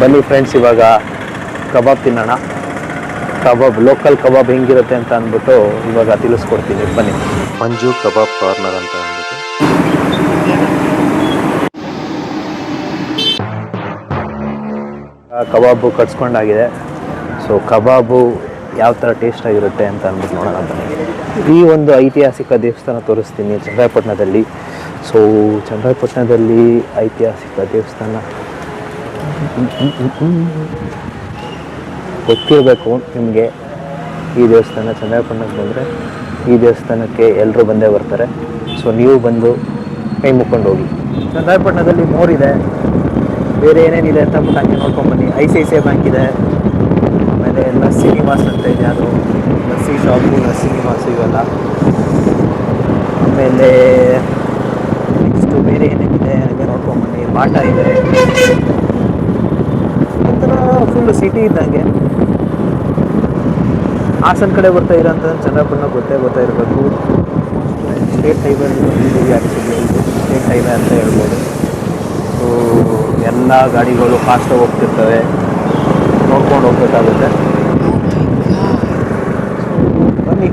ಬನ್ನಿ ಫ್ರೆಂಡ್ಸ್, ಇವಾಗ ಕಬಾಬ್ ತಿನ್ನೋಣ. ಕಬಾಬ್, ಲೋಕಲ್ ಕಬಾಬ್ ಹೆಂಗಿರುತ್ತೆ ಅಂತ ಅಂದ್ಬಿಟ್ಟು ಇವಾಗ ತಿಳಿಸ್ಕೊಡ್ತೀನಿ ಬನ್ನಿ. ಮಂಜು ಕಬಾಬ್ ಕಾರ್ನರ್ ಅಂತ ಅಂದ್ಬಿಟ್ಟು ಕಬಾಬು ಕಟ್ಸ್ಕೊಂಡಾಗಿದೆ. ಸೊ ಕಬಾಬು ಯಾವ ಥರ ಟೇಸ್ಟ್ ಆಗಿರುತ್ತೆ ಅಂತ ಅಂದ್ಬಿಟ್ಟು ನೋಡೋಣ ಬನ್ನಿ. ಈ ಒಂದು ಐತಿಹಾಸಿಕ ದೇವಸ್ಥಾನ ತೋರಿಸ್ತೀನಿ ಚನ್ನರಾಯಪಟ್ಟಣದಲ್ಲಿ. ಸೊ ಚನ್ನರಾಯಪಟ್ಟಣದಲ್ಲಿ ಐತಿಹಾಸಿಕ ದೇವಸ್ಥಾನ ಗೊತ್ತಿರಬೇಕು ನಿಮಗೆ. ಈ ದೇವಸ್ಥಾನ ಚನ್ನರಾಯಪಟ್ಟಣಕ್ಕೆ ಬಂದರೆ ಈ ದೇವಸ್ಥಾನಕ್ಕೆ ಎಲ್ಲರೂ ಬಂದೇ ಬರ್ತಾರೆ. ಸೊ ನೀವು ಬಂದು ಕೈ ಮುಕ್ಕೊಂಡು ಹೋಗಿ. ಚನ್ನರಾಯಪಟ್ಟಣದಲ್ಲಿ ಮೋರಿದೆ, ಬೇರೆ ಏನೇನಿದೆ ಅಂತ ಬಿಟ್ಟು ಹಂಗೆ ನೋಡ್ಕೊಂಬನ್ನಿ. ICICI ಬ್ಯಾಂಕ್ ಇದೆ, ಆಮೇಲೆ ನರ್ಸಿ ನಿವಾಸ್ ಅಂತ ಇದೆ, ಅದು ನರ್ಸಿ ಶಾಪು, ನರ್ಸಿ ನಿವಾಸು ಇವೆಲ್ಲ. ಆಮೇಲೆ ನೆಕ್ಸ್ಟು ಬೇರೆ ಏನೇನಿದೆ ಹಾಗೆ ನೋಡ್ಕೊಂಬನ್ನಿ. ಬಾಟ ಇದೆ, ಒಂಥರ ಫುಲ್ಲು ಸಿಟಿ ಇದ್ದಂಗೆ. ಹಾಸನ ಕಡೆ ಬರ್ತಾ ಇರೋಂಥ ಚನ್ನರಾಯಪಟ್ಟಣ ಗೊತ್ತೇ ಇರಬೇಕು. ಸ್ಟೇಟ್ ಹೈವೇ ಬಂದಿದ್ದೀವಿ, ಆ್ಯಕ್ಚುಲಿ ಇದು ಸ್ಟೇಟ್ ಹೈವೇ ಅಂತ ಹೇಳ್ಬೋದು. ಸೊ ಎಲ್ಲ ಗಾಡಿಗಳು ಫಾಸ್ಟಾಗಿ ಹೋಗ್ತಿರ್ತವೆ, ನೋಡ್ಕೊಂಡು ಹೋಗ್ಬೇಕಾಗುತ್ತೆ. ಬನ್ನಿ,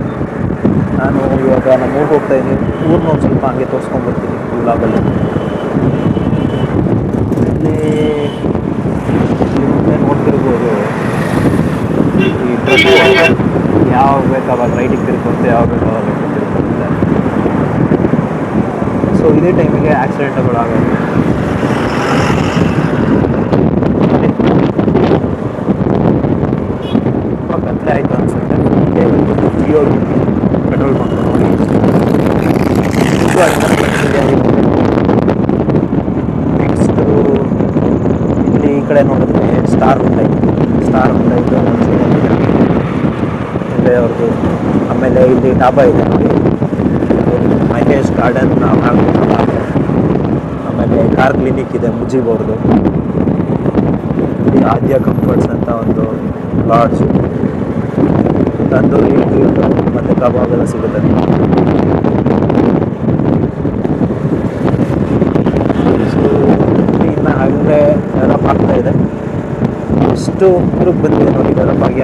ನಾನು ಇವಾಗ ನಮ್ಮ ಊರಿಗೆ ಹೋಗ್ತಾಯಿದ್ದೀನಿ. ಊರನ್ನ ಒಂದು ಸ್ವಲ್ಪ ಹಂಗೆ ತೋರಿಸ್ಕೊಂಡ್ಬರ್ತೀನಿ ವ್ಲಾಗಲ್ಲಿ. ಇಲ್ಲಿ ನೋಡ್ತಿರ್ಬೋದು, ಈ ಟ್ರಕ್ ಯಾವಾಗ ಬೇಕಾವಾಗ ರೈಟಿಗೆ ತಿರ್ಕೊಂತೆ, ಯಾವಾಗ ಬೇಕಾವಾಗ ಲೆಫ್ಟಿಗೆ ತಿರ್ಕೊಂತೆ. ಸೊ ಇದೇ ಟೈಮಿಗೆ ಆಕ್ಸಿಡೆಂಟ್ಗಳು ಆಗೋದು. ಕತ್ತಲೆ ಆಯಿತು ಅನಿಸುತ್ತೆ. ಜಿಯೋ ಪೆಟ್ರೋಲ್ ಬಂಕ್ ನೋಡಿ. ನೆಕ್ಸ್ಟು ಇಲ್ಲಿ ಈ ಕಡೆ ನೋಡಿದ್ರೆ ಸ್ಟಾರ್ ಉಂಟಾಯಿತು ಇಲ್ಲೇ ಅವ್ರದ್ದು. ಆಮೇಲೆ ಇಲ್ಲಿ ಡಾಬಾ ಇದೆ ನೋಡಿ, ಮಹೇಶ್ ಗಾರ್ಡನ್ ಆಮೇಲೆ ಕಾರ್ ಕ್ಲಿನಿಕ್ ಇದೆ ಮುಜೀಬ್ ಅವ್ರದ್ದು. ಇಲ್ಲಿ ಆದ್ಯ ಕಂಫರ್ಟ್ಸ್ ಅಂತ ಒಂದು ಲಾಡ್ಜು, ತಂದೂರಿ ಮತ್ತು ಕಬಾಬ್ ಎಲ್ಲ ಸಿಗುತ್ತೆ. ಸೊ ಇನ್ನು ಹಾಗೆ ಡೆವಲಪ್ ಆಗ್ತಾ ಇದೆ. ಎಷ್ಟು ಊರಿಗೆ ಬಂದಿದೆ ನೋಡಿ, ಡೆವಲಪ್ ಆಗಿ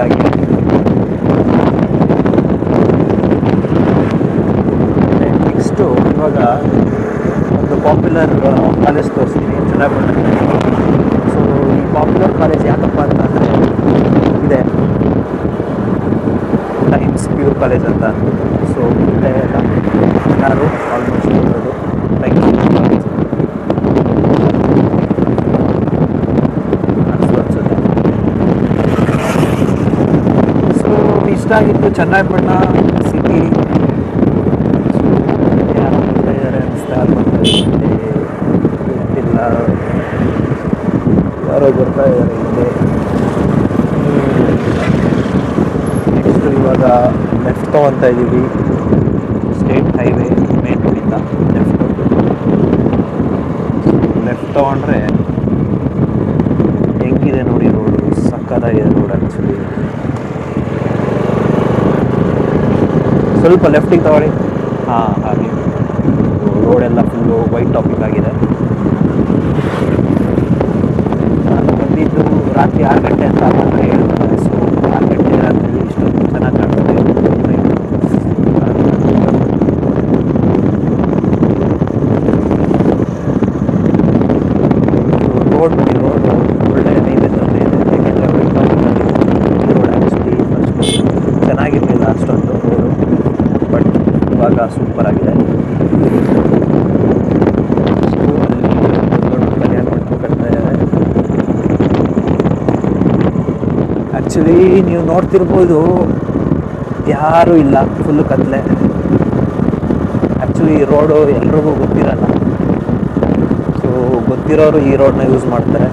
ನೆಕ್ಸ್ಟು ಇವಾಗ ಒಂದು ಪಾಪ್ಯುಲರ್ ಕಾಲೇಜ್ ತೋರಿಸ್ತೀನಿ ಚನ್ನರಾಯಪಟ್ಟಣದಲ್ಲಿ. ಸೊ ಈ ಪಾಪ್ಯುಲರ್ ಕಾಲೇಜ್ ಯಾಕಪ್ಪ ಅಂತಂದರೆ ಇದೆ ಟೈಮ್ಸ್ ಪ್ಯೂರ್ ಕಾಲೇಜ್ ಅಂತ ಅಂದ್ಬಿಟ್ಟು. ಸೊ ಇಲ್ಲೇ ಎಲ್ಲ ಎಲ್ಲರೂ ಆಲ್ಮೋಸ್ಟ್ ಇರೋದು ಟೈಮ್ಸ್ ಪ್ಯೂರ್ ಕಾಲೇಜ್ ಅನಿಸುತ್ತೆ. ಸೊ ಇಷ್ಟ ಆಗಿತ್ತು ಚನ್ನರಾಯಪಟ್ಟಣ ಸಿಟಿ. ಯಾರು ಬರ್ತಾ ಇದ್ದಾರೆ ಅನಿಸ್ತಾ ಗೊತ್ತಿಲ್ಲ, ಯಾರೋ ಬರ್ತಾ ಇದ್ದಾರೆ ಇಲ್ಲಿ. ನೆಕ್ಸ್ಟು ಇವಾಗ ಲೆಫ್ಟ್ ತೊಗೊತಾ ಇದ್ದೀವಿ, ಸ್ಟೇಟ್ ಹೈವೇ ಮೇನ್ ರೋಡಿಂದ ಲೆಫ್ಟ್ ತೊಗೊಂಡ್ರೆ ಹೆಂಗಿದೆ ನೋಡಿ ರೋಡು, ಸಕ್ಕತ್ತಾಗಿದೆ ರೋಡ್. ಆ್ಯಕ್ಚುಲಿ ಸ್ವಲ್ಪ ಲೆಫ್ಟಿಗೆ ತಗೊಳ್ಳಿ. ಹಾಂ, ಹಾಗೆ ರೋಡೆಲ್ಲ ಫುಲ್ಲು ವೈಟ್ ಟಾಪಿಕ್ ಆಗಿದೆ. ನಾನು ಬಂದಿದ್ದು ರಾತ್ರಿ 6 ಗಂಟೆ ಅಂತ ಹೇಳಿದ್ದಾರೆ. ಸೊ 6 ಗಂಟೆ ರಾತ್ರಿ ಇಷ್ಟೊಂದು ಚೆನ್ನಾಗಿ ಕಾಣ್ತದೆ ರೋಡ್. ನೋಡಿ ರೋಡ್ ಒಳ್ಳೆ ನೈವೇದ್ಯತೆ ಇದೆ, ಯಾಕೆಂದರೆ ವೈಟ್ ಟಾಪಿಕಲ್ಲಿ ರೋಡ್ ಆ್ಯಕ್ಚುಲಿ ಅಷ್ಟು ಚೆನ್ನಾಗಿರಲಿಲ್ಲ ಅಷ್ಟೊಂದು ರೋಡು, ಬಟ್ ಇವಾಗ ಸೂಪರ್ ಆಗಿದೆ. ದೊಡ್ಡ ಕಲ್ಯಾಣ ಮಂಟಪ ಕಟ್ತಾ ಇದ್ದಾರೆ. ಆ್ಯಕ್ಚುಲಿ ನೀವು ನೋಡ್ತಿರ್ಬೋದು, ಯಾರೂ ಇಲ್ಲ, ಫುಲ್ಲು ಕತ್ಲೆ. ಆ್ಯಕ್ಚುಲಿ ಈ ರೋಡು ಎಲ್ರಿಗೂ ಗೊತ್ತಿರಲ್ಲ. ಸೊ ಗೊತ್ತಿರೋರು ಈ ರೋಡನ್ನ ಯೂಸ್ ಮಾಡ್ತಾರೆ,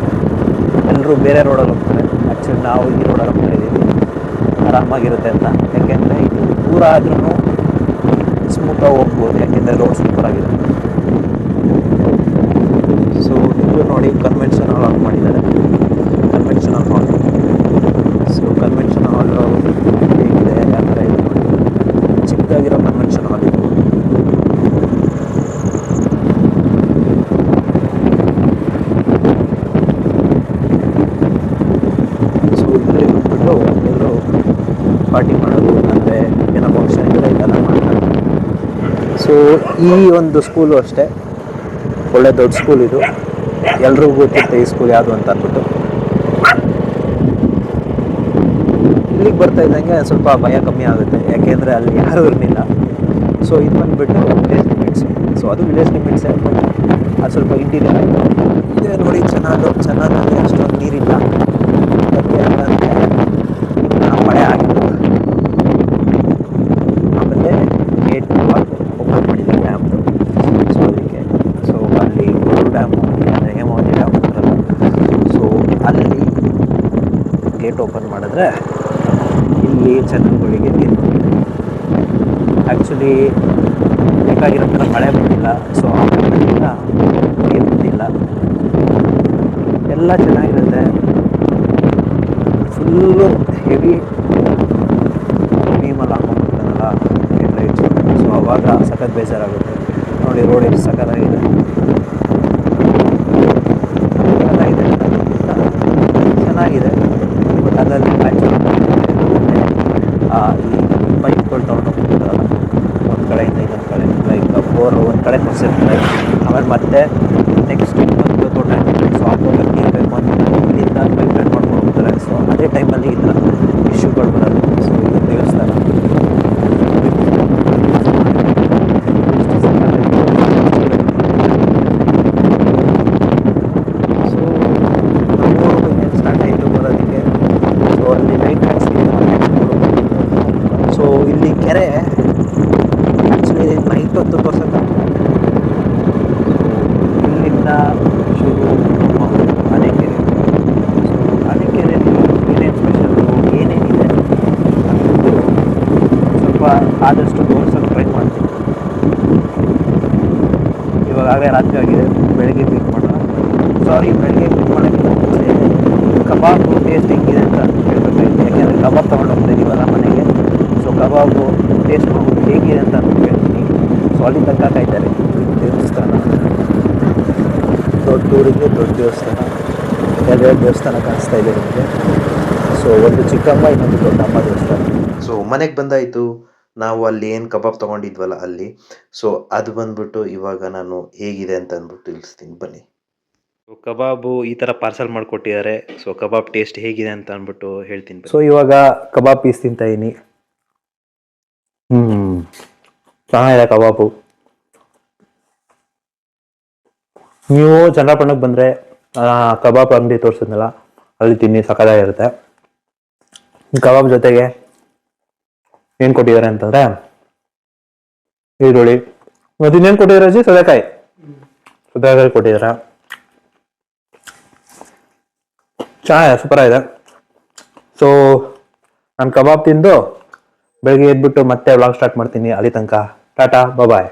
ಎಲ್ಲರೂ ಬೇರೆ ರೋಡಲ್ಲಿ ಹೋಗ್ತಾರೆ. ಆ್ಯಕ್ಚುಲಿ ನಾವು ಈ ರೋಡಲ್ಲಿ ಹೋಗ್ತಾ ಇದ್ದೀವಿ, ಆರಾಮಾಗಿರುತ್ತೆ ಅಂತ. ಯಾಕೆಂದರೆ ಇದು ದೂರ ಆದ್ರೂ ಸ್ಮೂತಾಗಿ ಹೋಗ್ಬೋದು, ಯಾಕೆಂದರೆ ರೋಡ್ ಸೂಪರ್ ಆಗಿದೆ. ಸೊ ಇದು ನೋಡಿ ಕನ್ವೆನ್ಷನ್ ಹಾಲ್ ಆನ್ ಮಾಡಿದ್ದಾರೆ, convention hall. So convention hall ಹೇಗಿದೆ, ಯಾವ ಥರ ಇದೆ ನೋಡಿ, ಚಿಕ್ಕದಾಗಿರೋ ಕನ್ವೆನ್ಷನ್ ಹಾಲ್ ಇದು. ಪಾರ್ಟಿ ಮಾಡೋದು, ಅಂದರೆ ಏನೋ ಫಂಕ್ಷನ್ ಇದ್ದರೆ ಇದೆಲ್ಲ ಮಾಡ್ತಾರೆ. ಸೊ ಈ ಒಂದು ಸ್ಕೂಲು ಅಷ್ಟೇ ಒಳ್ಳೆ ದೊಡ್ಡ ಸ್ಕೂಲ್ ಇದು. ಎಲ್ರಿಗೂ ಗೊತ್ತಿರುತ್ತೆ ಈ ಸ್ಕೂಲ್ ಯಾವುದು ಅಂತ ಅಂದ್ಬಿಟ್ಟು. ಇಲ್ಲಿಗೆ ಬರ್ತಾ ಇದ್ದಂಗೆ ಸ್ವಲ್ಪ ಭಯ ಕಮ್ಮಿ ಆಗುತ್ತೆ, ಯಾಕೆಂದರೆ ಅಲ್ಲಿ ಯಾರೂ ಇರಲಿಲ್ಲ. ಸೊ ಇದು ಬಂದುಬಿಟ್ಟು ವಿಲೇಜ್ ಲಿಮಿಟ್ಸ್. ಸೊ ಅದು ವಿಲೇಜ್ ಲಿಮಿಟ್ಸೇ, ಬಟ್ ಅದು ಸ್ವಲ್ಪ ಇಂಟೀರಿಯರ್ ಆಯಿತು. ಇದೇ ನೋಡಿ ಚೆನ್ನಾಗಿ ಅಷ್ಟೊಂದು ನೀರಿಲ್ಲ. ಯಾಕೆ ಅಂತಂದರೆ ಮಳೆ ಆಗಿತ್ತು. ಆಮೇಲೆ ಗೇಟ್ ಓಪನ್ ಮಾಡಿದ್ವಿ ಡ್ಯಾಮ್ದು. ಸೊ ಅದಕ್ಕೆ ಅಲ್ಲಿ ಗೋರು ಡ್ಯಾಮು ಅಂದರೆ ಹೇಮಾವತಿ ಡ್ಯಾಮ್ ಅಂತಲ್ಲ. ಸೊ ಅಲ್ಲಿ ಗೇಟ್ ಓಪನ್ ಮಾಡಿದ್ರೆ ಇಲ್ಲಿ ಜನಗಳಿಗೆ ನೀರು ಬಂದಿದೆ. ಆ್ಯಕ್ಚುಲಿ ಬೇಕಾಗಿರೋ ಥರ ಮಳೆ ಬಂದಿಲ್ಲ. ಸೊ ಆಮೇಲಿಂದ ನೀರು ಬಂದಿಲ್ಲ. ಎಲ್ಲ ಚೆನ್ನಾಗಿರುತ್ತೆ. ಫುಲ್ಲು ಹೆವಿ ಭೀಮಲ್ಲಿ ಹಾಕೊಂಡ್ಬಿಡ್ತಾನಲ್ಲ ಹೆಡ್ಲೈಟ್ಸ್. ಸೊ ಅವಾಗ ಸಖತ್ ಬೇಜಾರಾಗುತ್ತೆ. ನೋಡಿ ರೋಡ್ ಎಷ್ಟು ಸಖತ್ತಾಗಿದೆ ಚೆನ್ನಾಗಿದೆ. ಬಟ್ ಅದರಲ್ಲಿ ಈ ಪೈಪ್ಗಳು ತೊಗೊಂಡೋಗ್ತಿರ್ತಾರಲ್ಲ ಒಂದು ಕಡೆಯಿಂದ ಇನ್ನೊಂದು ಕಡೆ, ಲೈಕ್ ಬೋರು ಒಂದು ಕಡೆ ಕೊಡ್ಸಿರ್ತಾರೆ. ಆಮೇಲೆ ಮತ್ತೆ ನೆಕ್ಸ್ಟ್ ಒಂದು ತೋಟ ಇರುತ್ತೆ. ಸೊ ಆ ತೋಟಕ್ಕೆ ನೀರು ಬೇಕು ಅಂತ ಇಲ್ಲಿಂದ ಪೈಪ್ ಲೈನ್ ಮಾಡ್ಕೊಂಡು ಹೋಗ್ತಾರೆ. ಸೊ ಅದೇ ಟೈಮಲ್ಲಿ ಈ ಥರ ಇಶ್ಯೂಗಳು ಬರೋದು. ಸೊ ಇದು ದೇವಸ್ಥಾನ ಸ್ಟಾರ್ಟ್ ಆಯಿತು ಬರೋದಕ್ಕೆ. ಸೊ ಅಲ್ಲಿ ಲೈಟ್ ಹಾಕ್ಸಿದ್ರು. ಸೊ ಇಲ್ಲಿ ಕೆರೆ ಆ್ಯಕ್ಚುಲಿ ನೈಟ್ ಹೊತ್ತು ತೋರ್ಸೋಕ್ಕಾಗ್ತದೆ. ಇಲ್ಲಿಂದ ಶುರು ಆನೆಕೆರೆ. ಸೊ ಆನೆಕೆರೆಯಲ್ಲಿ ಏನೇನು ಸ್ಪೆಷಲ್ಲು ಏನೇನಿದೆ ಅದು ಸ್ವಲ್ಪ ಆದಷ್ಟು ತೋರ್ಸೋಕ್ಕೆ ಟ್ರೈ ಮಾಡ್ತೀನಿ. ಇವಾಗಲೇ ರಾತ್ರಿ ಆಗಿದೆ, ಬೆಳಗ್ಗೆ ಮೀಟ್ ಮಾಡೋಣ. ಬೆಳಗ್ಗೆ ಮೀಟ್ ಮಾಡೋಕ್ಕಿಂತ ಮುಂಚೆ ಕಬಾಬು ಟೇಸ್ಟ್ ಹೆಂಗಿದೆ ಅಂತ ಹೇಳ್ಬೇಕಾಗಿದೆ. ಯಾಕೆಂದರೆ ಕಬಾಬ್ ತೊಗೊಂಡು ಹೋಗ್ತಾ ಇದ್ದೀವಲ್ಲ ಮನೆಗೆ. ಸೊ ಕಬಾಬು ಟೇಸ್ಟ್ ಮಾಡ್ಬಿಟ್ಟು ಹೇಗಿದೆ ಅಂತ ಹೇಳ್ತೀನಿ. ಸೊ ಅಲ್ಲಿ ತನಕ ಕಾಯ್ತಾರೆ. ದೇವಸ್ಥಾನ ದೊಡ್ಡ ಊರಿಗೆ ದೊಡ್ಡ ದೇವಸ್ಥಾನ, ಎರಡೆರಡು ದೇವಸ್ಥಾನ ಕಾಣಿಸ್ತಾ ಇದೆ ನಿಮಗೆ. ಸೊ ಒಂದು ಚಿಕ್ಕಮ್ಮ, ಇನ್ನೊಂದು ದೊಡ್ಡಮ್ಮ ದೇವಸ್ಥಾನ. ಸೊ ಮನೆಗೆ ಬಂದಾಯಿತು. ನಾವು ಅಲ್ಲಿ ಏನು ಕಬಾಬ್ ತೊಗೊಂಡಿದ್ವಲ್ಲ ಅಲ್ಲಿ. ಸೊ ಅದು ಬಂದ್ಬಿಟ್ಟು ಇವಾಗ ನಾನು ಹೇಗಿದೆ ಅಂತ ಅಂದ್ಬಿಟ್ಟು ತಿಳಿಸ್ತೀನಿ ಬನ್ನಿ. ಕಬಾಬು ಈ ಥರ ಪಾರ್ಸಲ್ ಮಾಡಿಕೊಟ್ಟಿದ್ದಾರೆ. ಸೊ ಕಬಾಬ್ ಟೇಸ್ಟ್ ಹೇಗಿದೆ ಅಂತ ಅಂದ್ಬಿಟ್ಟು ಹೇಳ್ತೀನಿ. ಸೊ ಇವಾಗ ಕಬಾಬ್ ಪೀಸ್ ತಿಂತಾಯಿದ್ದೀನಿ. ಚೆನ್ನಾಗಿದೆ ಕಬಾಬು. ನೀವು ಚನ್ನಪಟ್ಟಣಕ್ಕೆ ಬಂದರೆ ಕಬಾಬ್ ಅಂಗಡಿ ತೋರಿಸಿದ್ನಲ್ಲ ಅಲ್ಲಿ ತಿನ್ನಿ, ಸಕ್ಕತ್ತಾಗಿರುತ್ತೆ. ಕಬಾಬ್ ಜೊತೆಗೆ ಏನು ಕೊಟ್ಟಿದ್ದಾರೆ ಅಂತಂದರೆ ಈರುಳ್ಳಿ ಮತ್ತು ಇನ್ನೇನು ಕೊಟ್ಟಿದ್ದಾರೆ ಅಜ್ಜಿ? ಸೌತೆಕಾಯಿ ಕೊಟ್ಟಿದ್ದಾರೆ. ಚೆನ್ನಾಗಿದೆ, ಸೂಪರಾಗಿದೆ. ಸೊ ನಾನು ಕಬಾಬ್ ತಿಂದು ಬೆಳಗ್ಗೆ ಎದ್ಬಿಟ್ಟು ಮತ್ತೆ ವ್ಲಾಗ್ ಸ್ಟಾರ್ಟ್ ಮಾಡ್ತೀನಿ. ಅಲ್ಲಿ ತನಕ ಟಾಟಾ ಬಾಯ್.